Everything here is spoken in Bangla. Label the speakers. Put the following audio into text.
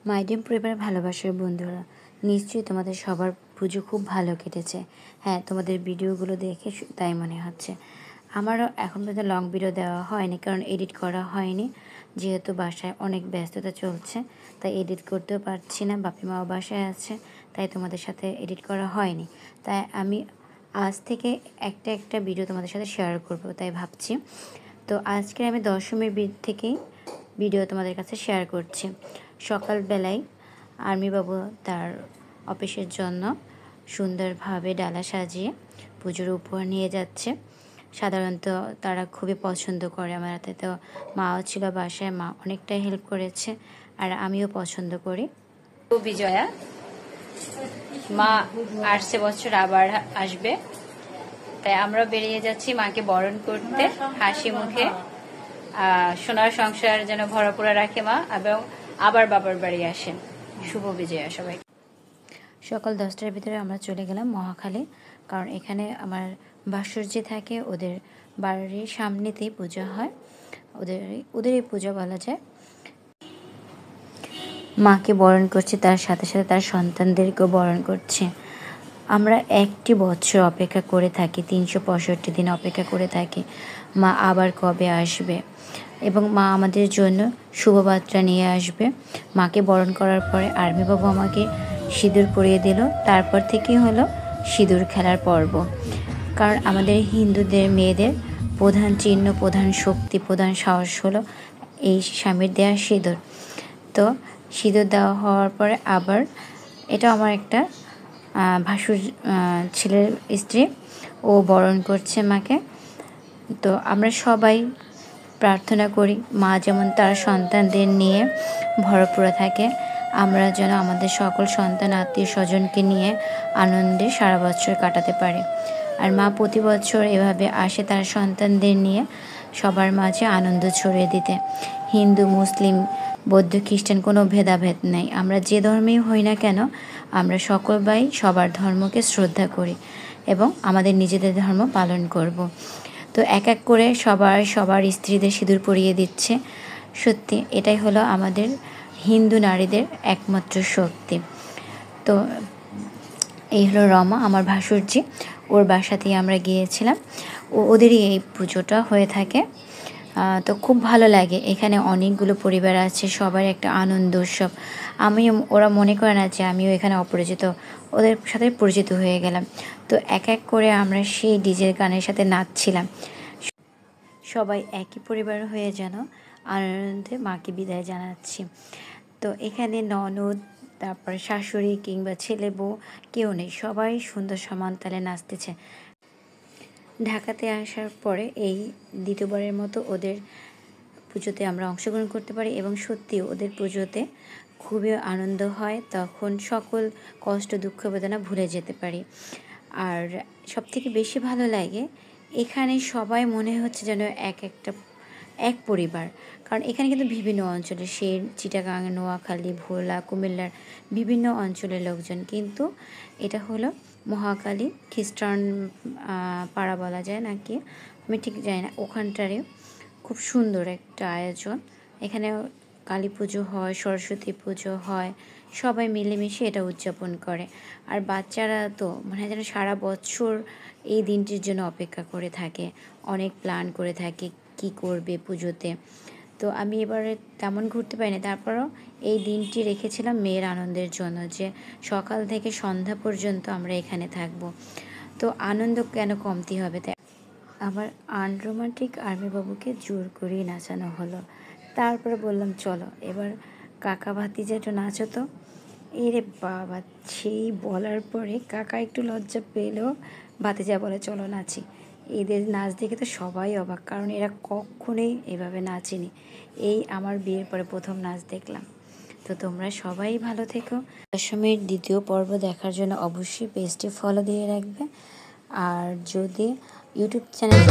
Speaker 1: মাই ডিম পরিবারের ভালোবাসার বন্ধুরা, নিশ্চয়ই তোমাদের সবার পুজো খুব ভালো কেটেছে। হ্যাঁ, তোমাদের ভিডিওগুলো দেখে তাই মনে হচ্ছে। আমারও এখন পর্যন্ত লং ভিডিও দেওয়া হয়নি, কারণ এডিট করা হয়নি। যেহেতু বাসায় অনেক ব্যস্ততা চলছে, তাই এডিট করতেও পারছি না। বাপি মাও বাসায় আছে, তাই তোমাদের সাথে এডিট করা হয়নি। তাই আমি আজ থেকে একটা ভিডিও তোমাদের সাথে শেয়ার করব, তাই ভাবছি। তো আজকে আমি দশমীর থেকেই ভিডিও তোমাদের কাছে শেয়ার করছি। সকালবেলায় আর্মিবাবু তার অফিসের জন্য সুন্দরভাবে ডালা সাজিয়ে পুজোর উপহার নিয়ে যাচ্ছে। সাধারণত তারা খুবই পছন্দ করে আমার হাতে। তো মাও ছিল বাসায়, মা অনেকটাই হেল্প করেছে, আর আমিও পছন্দ করি। বিজয়া মা আসছে, বছর আবার আসবে, তাই আমরা বেরিয়ে যাচ্ছি মাকে বরণ করতে। হাসি মুখে সোনার সংসার যেন ভরাপুরা রাখে মা, এবং আবার বাবার বাড়ি আসেন। শুভ বিজয়া সবাই। সকাল 10টার ভিতরে আমরা চলে গেলাম মহাখালী, কারণ এখানে আমার ভাসুরজি থাকে, ওদের বাড়ির সামনেতেই পূজা হয়। ওদেরই পূজা বলা যায়। মাকে বরণ করছে, তার সাথে সাথে তার সন্তানদেরকেও বরণ করছে। আমরা একটি বছর অপেক্ষা করে থাকি, 365 দিন অপেক্ষা করে থাকি মা আবার কবে আসবে, এবং মা আমাদের জন্য শুভবার্তা নিয়ে আসবে। মাকে বরণ করার পরে আর্মিবাবু আমাকে সিঁদুর পরিয়ে দিল। তারপর থেকেই হলো সিঁদুর খেলার পর্ব, কারণ আমাদের হিন্দুদের মেয়েদের প্রধান চিহ্ন, প্রধান শক্তি, প্রধান সাহস হলো এই স্বামীর দেওয়া সিঁদুর। তো সিঁদুর দেওয়া হওয়ার পরে আবার এটা আমার একটা ভাসুর ছেলের স্ত্রী, ও বরণ করছে মাকে। তো আমরা সবাই প্রার্থনা করি মা যেমন তার সন্তানদের নিয়ে ভরপুরা থাকে, আমরা যেন আমাদের সকল সন্তান আত্মীয় স্বজনকে নিয়ে আনন্দে সারা বছর কাটাতে পারি। আর মা প্রতি বছর এভাবে আসে তার সন্তানদের নিয়ে সবার মাঝে আনন্দ ছড়িয়ে দিতে। হিন্দু, মুসলিম, বৌদ্ধ, খ্রিস্টান কোনো ভেদাভেদ নেই। আমরা যে ধর্মেই হই না কেন, আমরা সকল ভাই সবার ধর্মকে শ্রদ্ধা করি এবং আমাদের নিজেদের ধর্ম পালন করব। তো এক এক করে সবার স্ত্রীদের সিঁদুর পরিয়ে দিচ্ছে। সত্যি এটাই হলো আমাদের হিন্দু নারীদের একমাত্র শক্তি। তো এই হলো রমা, আমার ভাসুরজি, ওর বাসাতেই আমরা গিয়েছিলাম। ওদেরই এই পুজোটা হয়ে থাকে। তো খুব ভালো লাগে। এখানে অনেকগুলো পরিবার আছে, সবার একটা আনন্দ উৎসব। ওরা মনে করে না যে আমিও এখানে অপরিচিত, ওদের সাথে পরিচিত হয়ে গেলাম। তো এক এক করে আমরা সেই ডিজের গানের সাথে নাচছিলাম। সবাই একই পরিবার হয়ে যেন আনন্দে মাকে বিদায় জানাচ্ছি। তো এখানে ননদ, তারপরে শাশুড়ি কিংবা ছেলে বউ কেউ নেই, সবাই সুন্দর সমান তালে নাচতেছে। ঢাকাতে আসার পরে এই দ্বিতীয়বারের মতো ওদের পুজোতে আমরা অংশগ্রহণ করতে পারি, এবং সত্যি ওদের পুজোতে খুবই আনন্দ হয়। তখন সকল কষ্ট, দুঃখ, বেদনা ভুলে যেতে পারি। আর সবথেকে বেশি ভালো লাগে এখানে সবাই মনে হচ্ছে যেন এক পরিবার, কারণ এখানে কিন্তু বিভিন্ন অঞ্চলের, চিটাগাং, নোয়াখালী, ভোলা, কুমিল্লার বিভিন্ন অঞ্চলের লোকজন, কিন্তু এটা হলো মহাখালী খ্রিস্টান পাড়া বলা যায় নাকি, আমি ঠিক জানি না। ওখানটারে খুব সুন্দর একটা আয়োজন। এখানে কালী পুজো হয়, সরস্বতী পুজো হয়, সবাই মিলেমিশে এটা উদযাপন করে। আর বাচ্চারা তো মানে যেন সারা বছর এই দিনটির জন্য অপেক্ষা করে থাকে, অনেক প্ল্যান করে থাকে কি করবে পুজোতে। তো আমি এবারে তেমন ঘুরতে পারিনি, তারপরও এই দিনটি রেখেছিলাম মেয়ের আনন্দের জন্য, যে সকাল থেকে সন্ধ্যা পর্যন্ত আমরা এখানে থাকব। তো আনন্দ কেন কমতি হবে। তাই আমার আনরোমান্টিক আর্মিবাবুকে জোর করেই নাচানো হলো। তারপরে বললাম চলো এবার কাকা ভাতিজা একটু নাচো তো। এরে বাবা, সেই বলার পরে কাকা একটু লজ্জা পেলেও ভাতিজা বলে চলো নাচি। এদের নাচ দেখে তো সবাই অবাক, কারণ এরা কখনোই এভাবে নাচেনি। এই আমার বিয়ের পরে প্রথম নাচ দেখলাম। তো তোমরা সবাই ভালো থেকো। দশমীর দ্বিতীয় পর্ব দেখার জন্য অবশ্যই পেজটি ফলো দিয়ে রাখবে। আর যদি ইউটিউব চ্যানেল